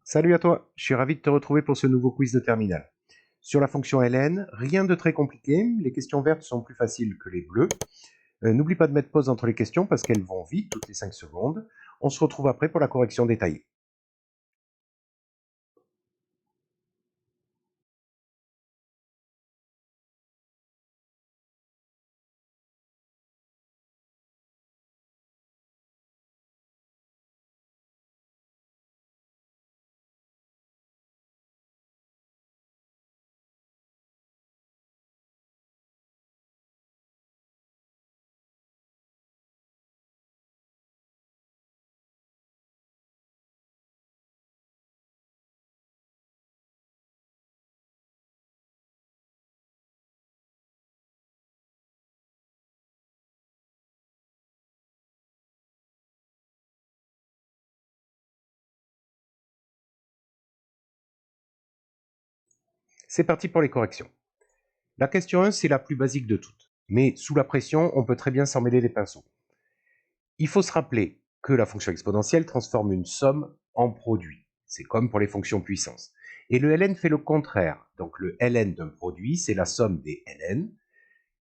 Salut à toi, je suis ravi de te retrouver pour ce nouveau quiz de terminale. Sur la fonction ln, rien de très compliqué, les questions vertes sont plus faciles que les bleues. N'oublie pas de mettre pause entre les questions parce qu'elles vont vite, toutes les 5 secondes. On se retrouve après pour la correction détaillée. C'est parti pour les corrections. La question 1, c'est la plus basique de toutes. Mais sous la pression, on peut très bien s'en mêler les pinceaux. Il faut se rappeler que la fonction exponentielle transforme une somme en produit. C'est comme pour les fonctions puissance. Et le ln fait le contraire. Donc le ln d'un produit, c'est la somme des ln.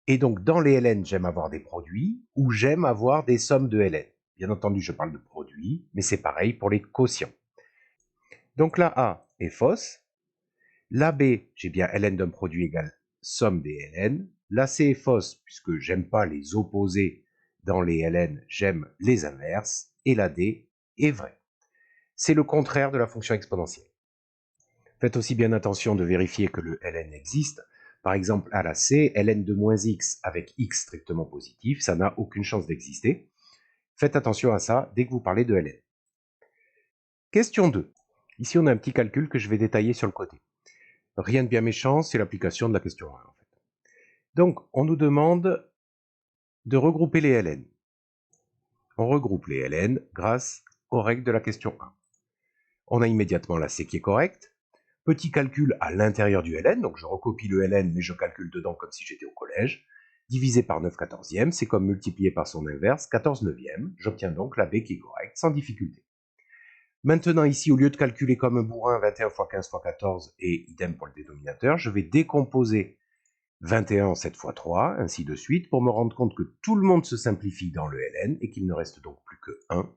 Et donc, dans les ln, j'aime avoir des produits ou j'aime avoir des sommes de ln. Bien entendu, je parle de produits, mais c'est pareil pour les quotients. Donc, la A est fausse. La B, j'ai bien ln d'un produit égale somme des ln. La C est fausse, puisque j'aime pas les opposés dans les ln, j'aime les inverses. Et la D est vraie. C'est le contraire de la fonction exponentielle. Faites aussi bien attention de vérifier que le ln existe. Par exemple, à la C, ln de moins x avec x strictement positif, ça n'a aucune chance d'exister. Faites attention à ça dès que vous parlez de ln. Question 2. Ici, on a un petit calcul que je vais détailler sur le côté. Rien de bien méchant, c'est l'application de la question 1. En fait. Donc, on nous demande de regrouper les ln. On regroupe les ln grâce aux règles de la question 1. On a immédiatement la C qui est correcte. Petit calcul à l'intérieur du ln, donc je recopie le ln, mais je calcule dedans comme si j'étais au collège. Divisé par 9 quatorzièmes, c'est comme multiplier par son inverse, 14 neuvièmes. J'obtiens donc la B qui est correcte, sans difficulté. Maintenant, ici, au lieu de calculer comme un bourrin 21 fois 15 fois 14 et idem pour le dénominateur, je vais décomposer 21 en 7 fois 3, ainsi de suite, pour me rendre compte que tout le monde se simplifie dans le ln et qu'il ne reste donc plus que 1.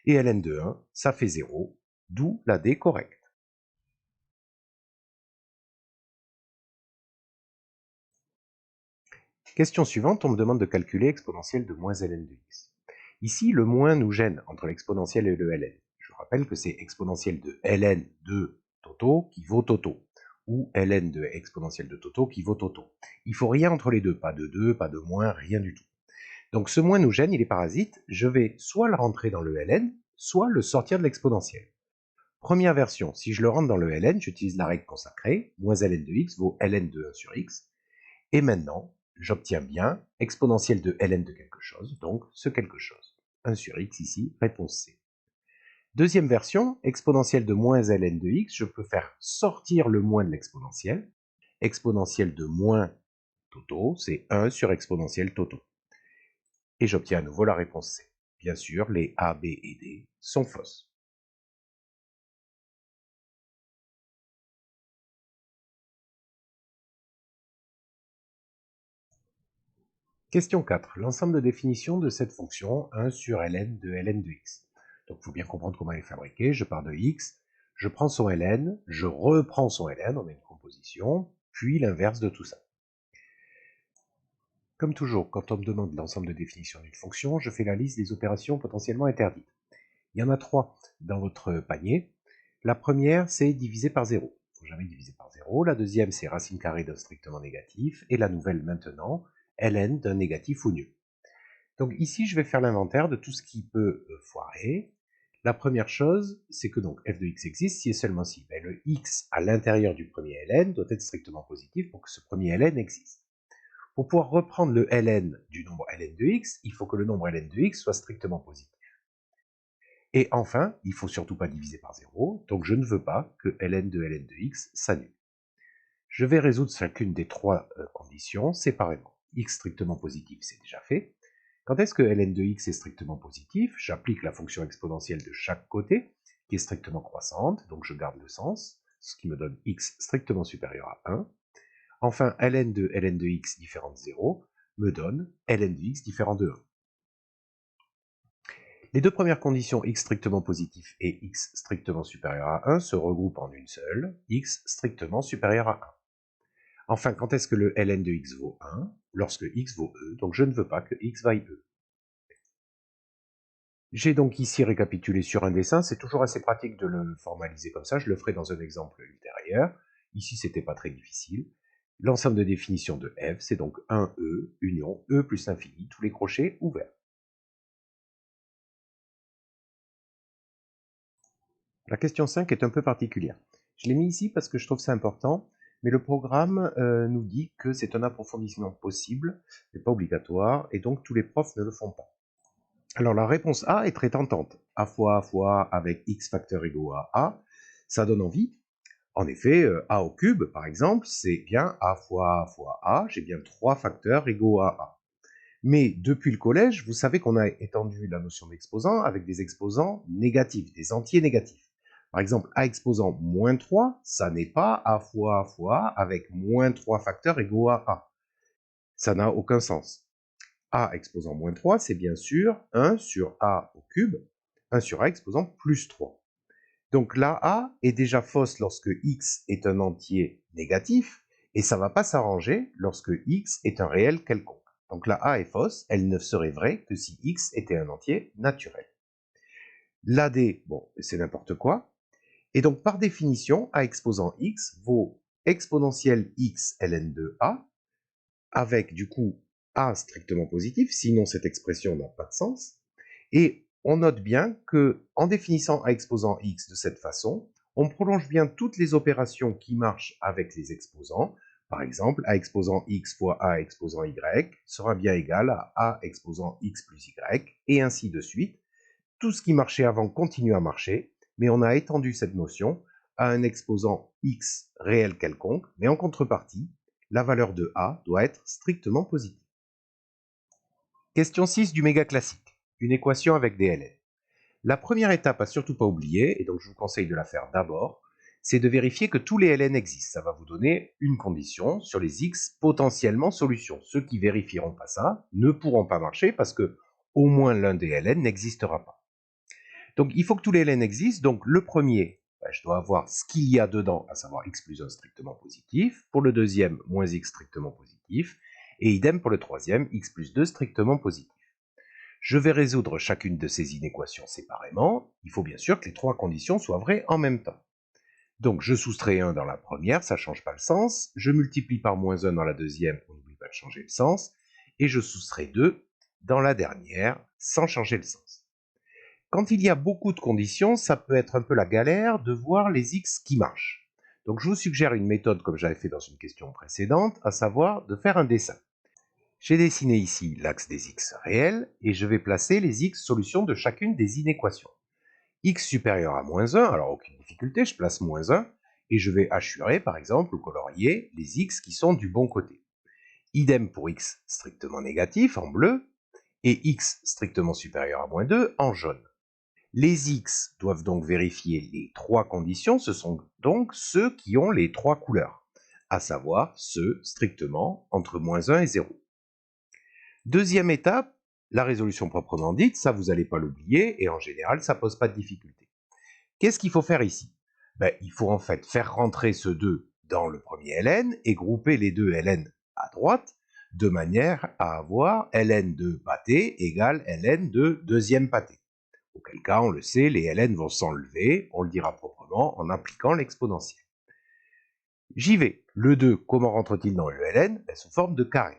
Et ln de 1, ça fait 0, d'où la D correcte. Question suivante, on me demande de calculer exponentielle de moins ln de x. Ici, le moins nous gêne entre l'exponentielle et le ln. Je rappelle que c'est exponentielle de ln de Toto qui vaut Toto, ou ln de exponentielle de Toto qui vaut Toto. Il faut rien entre les deux, pas de 2, pas de moins, rien du tout. Donc ce moins nous gêne, il est parasite, je vais soit le rentrer dans le ln, soit le sortir de l'exponentielle. Première version, si je le rentre dans le ln, j'utilise la règle consacrée, moins ln de x vaut ln de 1 sur x, et maintenant, j'obtiens bien exponentielle de ln de quelque chose, donc ce quelque chose. 1 sur x ici, réponse C. Deuxième version, exponentielle de moins ln de x, je peux faire sortir le moins de l'exponentielle. Exponentielle de moins Toto, c'est 1 sur exponentielle Toto. Et j'obtiens à nouveau la réponse C. Bien sûr, les A, B et D sont fausses. Question 4. L'ensemble de définition de cette fonction 1 sur ln de ln de x. Donc il faut bien comprendre comment elle est fabriquée. Je pars de x, je prends son ln, je reprends son ln, on a une composition, puis l'inverse de tout ça. Comme toujours, quand on me demande l'ensemble de définition d'une fonction, je fais la liste des opérations potentiellement interdites. Il y en a 3 dans votre panier. La première, c'est diviser par 0. Il ne faut jamais diviser par 0. La deuxième, c'est racine carrée d'un strictement négatif. Et la nouvelle maintenant, ln d'un négatif ou nul. Donc ici, je vais faire l'inventaire de tout ce qui peut foirer. La première chose, c'est que donc f de x existe si et seulement si le x à l'intérieur du premier ln doit être strictement positif pour que ce premier ln existe. Pour pouvoir reprendre le ln du nombre ln de x, il faut que le nombre ln de x soit strictement positif. Et enfin, il ne faut surtout pas diviser par 0, donc je ne veux pas que ln de x s'annule. Je vais résoudre chacune des 3 conditions séparément. X strictement positif, c'est déjà fait. Quand est-ce que ln de x est strictement positif? J'applique la fonction exponentielle de chaque côté, qui est strictement croissante, donc je garde le sens, ce qui me donne x strictement supérieur à 1. Enfin, ln de x différent de 0 me donne ln de x différent de 1. Les deux premières conditions x strictement positif et x strictement supérieur à 1 se regroupent en une seule, x strictement supérieur à 1. Enfin, quand est-ce que le ln de x vaut 1? Lorsque x vaut e, donc je ne veux pas que x vaille e. J'ai donc ici récapitulé sur un dessin, c'est toujours assez pratique de le formaliser comme ça, je le ferai dans un exemple ultérieur. Ici, c'était pas très difficile. L'ensemble de définition de f, c'est donc 1e union e plus l'infini, tous les crochets ouverts. La question 5 est un peu particulière. Je l'ai mis ici parce que je trouve ça important, mais le programme nous dit que c'est un approfondissement possible, mais pas obligatoire, et donc tous les profs ne le font pas. Alors la réponse A est très tentante. A fois avec x facteur égaux à A, ça donne envie. En effet, A au cube, par exemple, c'est bien A fois A, j'ai bien 3 facteurs égaux à A. Mais depuis le collège, vous savez qu'on a étendu la notion d'exposant avec des exposants négatifs, des entiers négatifs. Par exemple, A exposant moins 3, ça n'est pas A fois avec moins 3 facteurs égaux à A. Ça n'a aucun sens. A exposant moins 3, c'est bien sûr 1 sur A au cube, 1 sur A exposant plus 3. Donc la A est déjà fausse lorsque x est un entier négatif, et ça ne va pas s'arranger lorsque x est un réel quelconque. Donc la A est fausse, elle ne serait vraie que si x était un entier naturel. L'AD, bon, c'est n'importe quoi. Et donc par définition, A exposant x vaut exponentielle x ln de A, avec du coup A strictement positif, sinon cette expression n'a pas de sens. Et on note bien que en définissant A exposant x de cette façon, on prolonge bien toutes les opérations qui marchent avec les exposants. Par exemple, A exposant x fois A exposant y sera bien égal à A exposant x plus y, et ainsi de suite. Tout ce qui marchait avant continue à marcher, mais on a étendu cette notion à un exposant x réel quelconque, mais en contrepartie, la valeur de A doit être strictement positive. Question 6 du méga classique, une équation avec des ln. La première étape à surtout pas oublier, et donc je vous conseille de la faire d'abord, c'est de vérifier que tous les ln existent. Ça va vous donner une condition sur les x potentiellement solutions. Ceux qui vérifieront pas ça ne pourront pas marcher parce que au moins l'un des ln n'existera pas. Donc il faut que tous les ln existent. Donc le premier, je dois avoir ce qu'il y a dedans, à savoir x plus 1 strictement positif. Pour le deuxième, moins x strictement positif. Et idem pour le troisième, x plus 2 strictement positif. Je vais résoudre chacune de ces inéquations séparément. Il faut bien sûr que les trois conditions soient vraies en même temps. Donc je soustrais 1 dans la première, ça ne change pas le sens. Je multiplie par moins 1 dans la deuxième, on n'oublie pas de changer le sens. Et je soustrais 2 dans la dernière, sans changer le sens. Quand il y a beaucoup de conditions, ça peut être un peu la galère de voir les x qui marchent. Donc je vous suggère une méthode comme j'avais fait dans une question précédente, à savoir de faire un dessin. J'ai dessiné ici l'axe des x réels et je vais placer les x solutions de chacune des inéquations. X supérieur à moins 1, alors aucune difficulté, je place moins 1 et je vais hachurer par exemple ou colorier les x qui sont du bon côté. Idem pour x strictement négatif en bleu et x strictement supérieur à moins 2 en jaune. Les x doivent donc vérifier les trois conditions, ce sont donc ceux qui ont les trois couleurs, à savoir ceux strictement entre moins 1 et 0. Deuxième étape, la résolution proprement dite, ça vous n'allez pas l'oublier, et en général, ça ne pose pas de difficulté. Qu'est-ce qu'il faut faire ici? Il faut en fait faire rentrer ce 2 dans le premier ln et grouper les deux ln à droite, de manière à avoir ln de pâté égale ln de deuxième pâté. Auquel cas, on le sait, les ln vont s'enlever, on le dira proprement, en appliquant l'exponentielle. J'y vais. Le 2, comment rentre-t-il dans le ln? Sous forme de carré.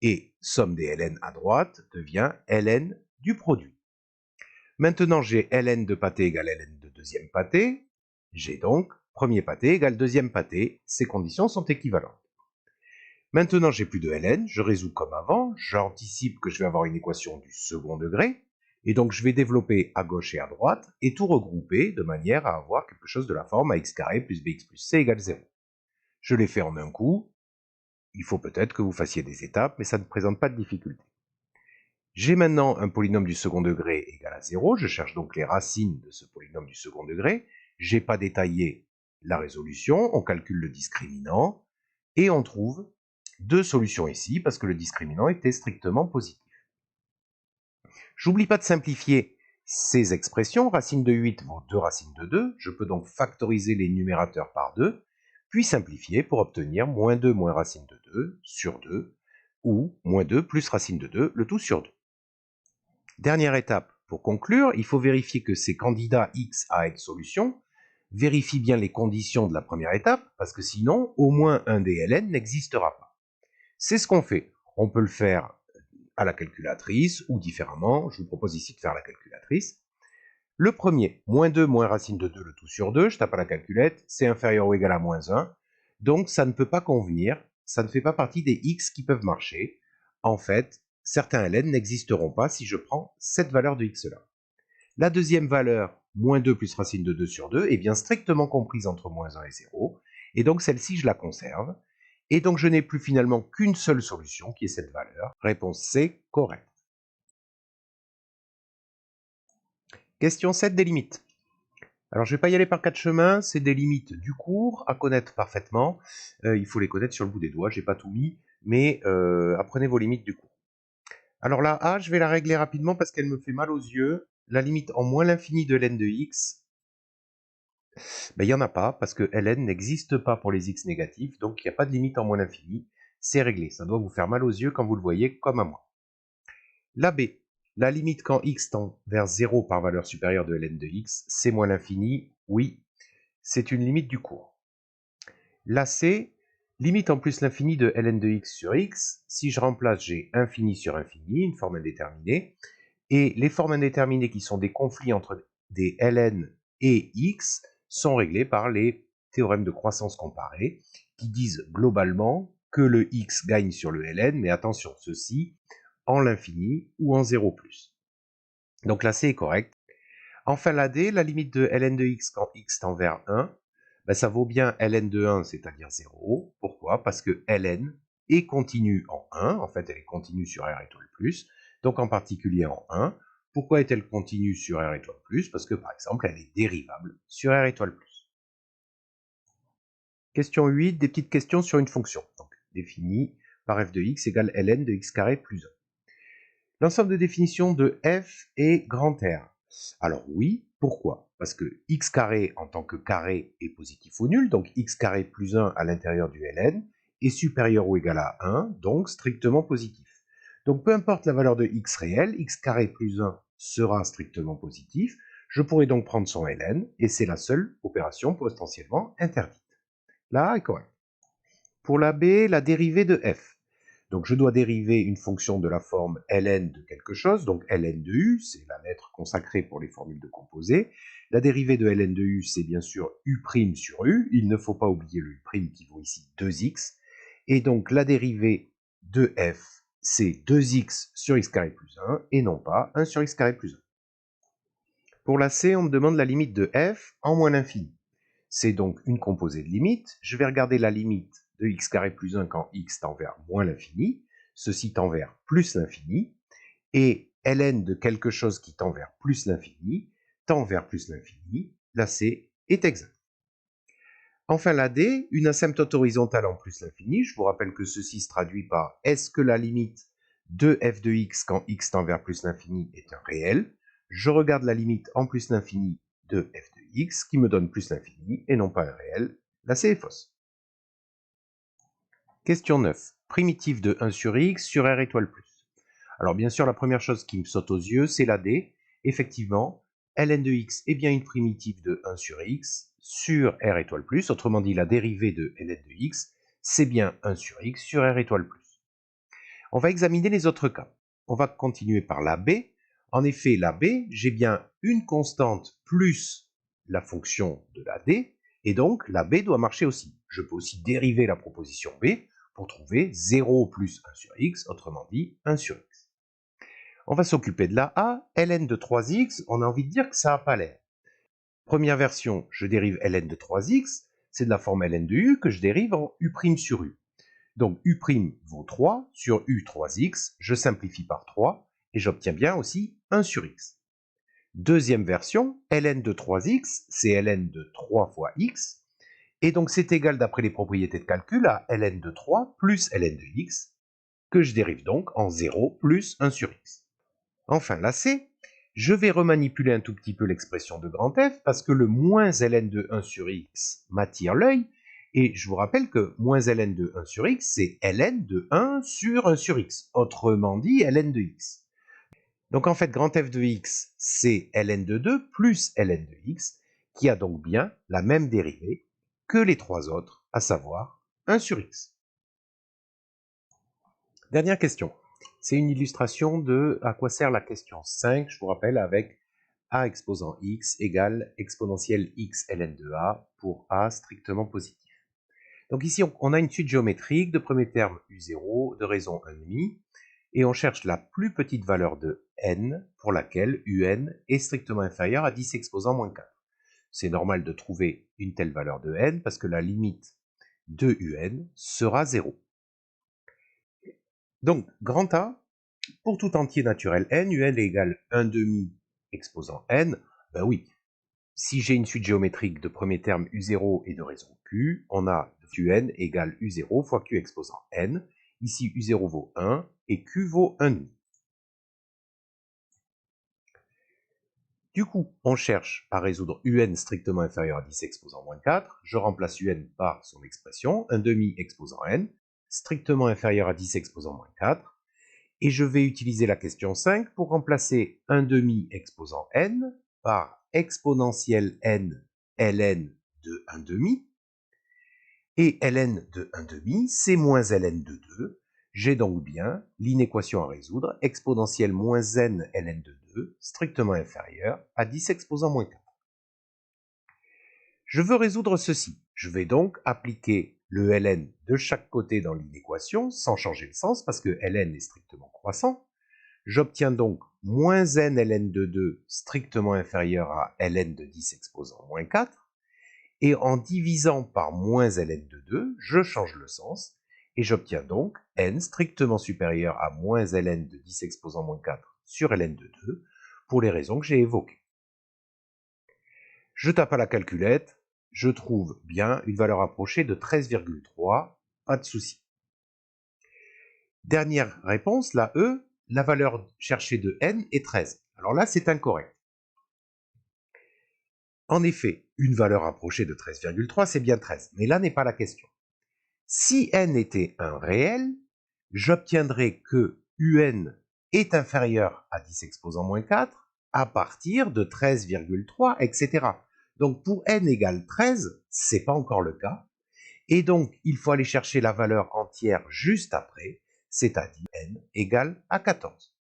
Et somme des ln à droite devient ln du produit. Maintenant, j'ai ln de pâté égale ln de deuxième pâté. J'ai donc premier pâté égale deuxième pâté. Ces conditions sont équivalentes. Maintenant, j'ai plus de ln. Je résous comme avant. J'anticipe que je vais avoir une équation du second degré. Et donc, je vais développer à gauche et à droite et tout regrouper de manière à avoir quelque chose de la forme ax carré plus bx plus c égale 0. Je l'ai fait en un coup. Il faut peut-être que vous fassiez des étapes, mais ça ne présente pas de difficulté. J'ai maintenant un polynôme du second degré égal à 0. Je cherche donc les racines de ce polynôme du second degré. Je n'ai pas détaillé la résolution. On calcule le discriminant et on trouve deux solutions ici parce que le discriminant était strictement positif. J'oublie pas de simplifier ces expressions. Racine de 8 vaut 2 racines de 2. Je peux donc factoriser les numérateurs par 2, puis simplifier pour obtenir moins 2 moins racine de 2 sur 2, ou moins 2 plus racine de 2, le tout sur 2. Dernière étape, pour conclure, il faut vérifier que ces candidats X à X solutions vérifient bien les conditions de la première étape, parce que sinon, au moins un des ln n'existera pas. C'est ce qu'on fait. On peut le faire à la calculatrice ou différemment. Je vous propose ici de faire la calculatrice. Le premier, moins 2 moins racine de 2, le tout sur 2, je tape à la calculette, c'est inférieur ou égal à moins 1. Donc ça ne peut pas convenir, ça ne fait pas partie des x qui peuvent marcher. En fait, certains ln n'existeront pas si je prends cette valeur de x là. La deuxième valeur, moins 2 plus racine de 2 sur 2, est bien strictement comprise entre moins 1 et 0. Et donc celle-ci, je la conserve. Et donc je n'ai plus finalement qu'une seule solution, qui est cette valeur. Réponse C, correcte. Question 7, des limites. Alors je ne vais pas y aller par quatre chemins, c'est des limites du cours à connaître parfaitement. Il faut les connaître sur le bout des doigts, j'ai pas tout mis, mais apprenez vos limites du cours. Alors la A, je vais la régler rapidement parce qu'elle me fait mal aux yeux. La limite en moins l'infini de ln de x, il n'y en a pas, parce que ln n'existe pas pour les x négatifs, donc il n'y a pas de limite en moins l'infini. C'est réglé, ça doit vous faire mal aux yeux quand vous le voyez comme à moi. La B, la limite quand x tend vers 0 par valeur supérieure de ln de x, c'est moins l'infini, oui, c'est une limite du cours. La C, limite en plus l'infini de ln de x sur x, si je remplace, j'ai infini sur infini, une forme indéterminée, et les formes indéterminées qui sont des conflits entre des ln et x sont réglées par les théorèmes de croissance comparée, qui disent globalement que le x gagne sur le ln, mais attention, ceci en l'infini ou en 0 plus. Donc la C est correcte. Enfin la D, la limite de ln de x quand x tend vers 1, ça vaut bien ln de 1, c'est-à-dire 0. Pourquoi? Parce que ln est continue en 1, en fait elle est continue sur r étoile plus, donc en particulier en 1. Pourquoi est-elle continue sur r étoile plus? Parce que par exemple elle est dérivable sur r étoile plus. Question 8, des petites questions sur une fonction. Donc définie par f de x égale ln de x carré plus 1. L'ensemble de définition de f est grand R. Alors oui, pourquoi? Parce que x carré en tant que carré est positif ou nul, donc x carré plus 1 à l'intérieur du ln est supérieur ou égal à 1, donc strictement positif. Donc peu importe la valeur de x réel, x carré plus 1 sera strictement positif. Je pourrais donc prendre son ln, et c'est la seule opération potentiellement interdite. La A est correcte. Pour la B, la dérivée de f. Donc je dois dériver une fonction de la forme ln de quelque chose, donc ln de u, c'est la lettre consacrée pour les formules de composés. La dérivée de ln de u, c'est bien sûr u' sur u, il ne faut pas oublier le u' qui vaut ici 2x, et donc la dérivée de f, c'est 2x sur x carré plus 1, et non pas 1 sur x carré plus 1. Pour la C, on me demande la limite de f en moins l'infini. C'est donc une composée de limites. Je vais regarder la limite de x carré plus 1 quand x tend vers moins l'infini. Ceci tend vers plus l'infini. Et ln de quelque chose qui tend vers plus l'infini tend vers plus l'infini. La C est exacte. Enfin la D, une asymptote horizontale en plus l'infini. Je vous rappelle que ceci se traduit par est-ce que la limite de f de x quand x tend vers plus l'infini est un réel? Je regarde la limite en plus l'infini de f de x qui me donne plus l'infini et non pas un réel. La C est fausse. Question 9. Primitive de 1 sur x sur r étoile plus. Alors bien sûr, la première chose qui me saute aux yeux, c'est la D. Effectivement, ln de x est bien une primitive de 1 sur x sur r étoile plus. Autrement dit, la dérivée de ln de x, c'est bien 1 sur x sur r étoile plus. On va examiner les autres cas. On va continuer par la B. En effet, la B, j'ai bien une constante plus la fonction de la D, et donc la B doit marcher aussi. Je peux aussi dériver la proposition B pour trouver 0 plus 1 sur x, autrement dit 1 sur x. On va s'occuper de la A, ln de 3x, on a envie de dire que ça n'a pas l'air. Première version, je dérive ln de 3x, c'est de la forme ln de u que je dérive en u' sur u. Donc u' vaut 3 sur u 3x, je simplifie par 3, et j'obtiens bien aussi 1 sur x. Deuxième version, ln de 3x, c'est ln de 3 fois x, et donc c'est égal d'après les propriétés de calcul à ln de 3 plus ln de x, que je dérive donc en 0 plus 1 sur x. Enfin, là c'est, je vais remanipuler un tout petit peu l'expression de grand F, parce que le moins ln de 1 sur x m'attire l'œil, et je vous rappelle que moins ln de 1 sur x, c'est ln de 1 sur 1 sur x, autrement dit ln de x. Donc en fait, grand F de x, c'est ln de 2 plus ln de x, qui a donc bien la même dérivée que les trois autres, à savoir 1 sur x. Dernière question. C'est une illustration de à quoi sert la question 5, je vous rappelle, avec a exposant x égale exponentielle x ln de a pour a strictement positif. Donc ici, on a une suite géométrique de premier terme u0 de raison 1,5, et on cherche la plus petite valeur de n pour laquelle un est strictement inférieur à 10 exposant moins 4. C'est normal de trouver une telle valeur de n parce que la limite de un sera 0. Donc, grand A, pour tout entier naturel n, un égale 1,5 exposant n, ben oui, si j'ai une suite géométrique de premier terme u0 et de raison q, on a un égale u0 fois q exposant n. Ici, u0 vaut 1 et q vaut 1,5. Du coup, on cherche à résoudre un strictement inférieur à 10 exposant moins 4. Je remplace un par son expression, 1,5 exposant n, strictement inférieur à 10 exposant moins 4. Et je vais utiliser la question 5 pour remplacer 1,5 exposant n par exponentielle n ln de 1,5. Et ln de 1,5, c'est moins ln de 2. J'ai donc bien l'inéquation à résoudre, exponentielle moins n ln de 2, strictement inférieure à 10 exposant moins 4. Je veux résoudre ceci. Je vais donc appliquer le ln de chaque côté dans l'inéquation, sans changer le sens, parce que ln est strictement croissant. J'obtiens donc moins n ln de 2 strictement inférieur à ln de 10 exposant moins 4. Et en divisant par moins ln de 2, je change le sens, et j'obtiens donc n strictement supérieur à moins ln de 10 exposant moins 4 sur ln de 2, pour les raisons que j'ai évoquées. Je tape à la calculette, je trouve bien une valeur approchée de 13,3, pas de souci. Dernière réponse, la E, la valeur cherchée de n est 13. Alors là, c'est incorrect. En effet, une valeur approchée de 13,3, c'est bien 13, mais là n'est pas la question. Si n était un réel, j'obtiendrais que un est inférieur à 10 exposant moins 4 à partir de 13,3, etc. Donc pour n égale 13, ce n'est pas encore le cas. Et donc, il faut aller chercher la valeur entière juste après, c'est-à-dire n égale à 14.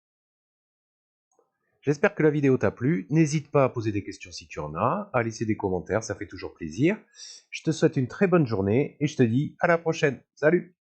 J'espère que la vidéo t'a plu. N'hésite pas à poser des questions si tu en as, à laisser des commentaires, ça fait toujours plaisir. Je te souhaite une très bonne journée et je te dis à la prochaine. Salut!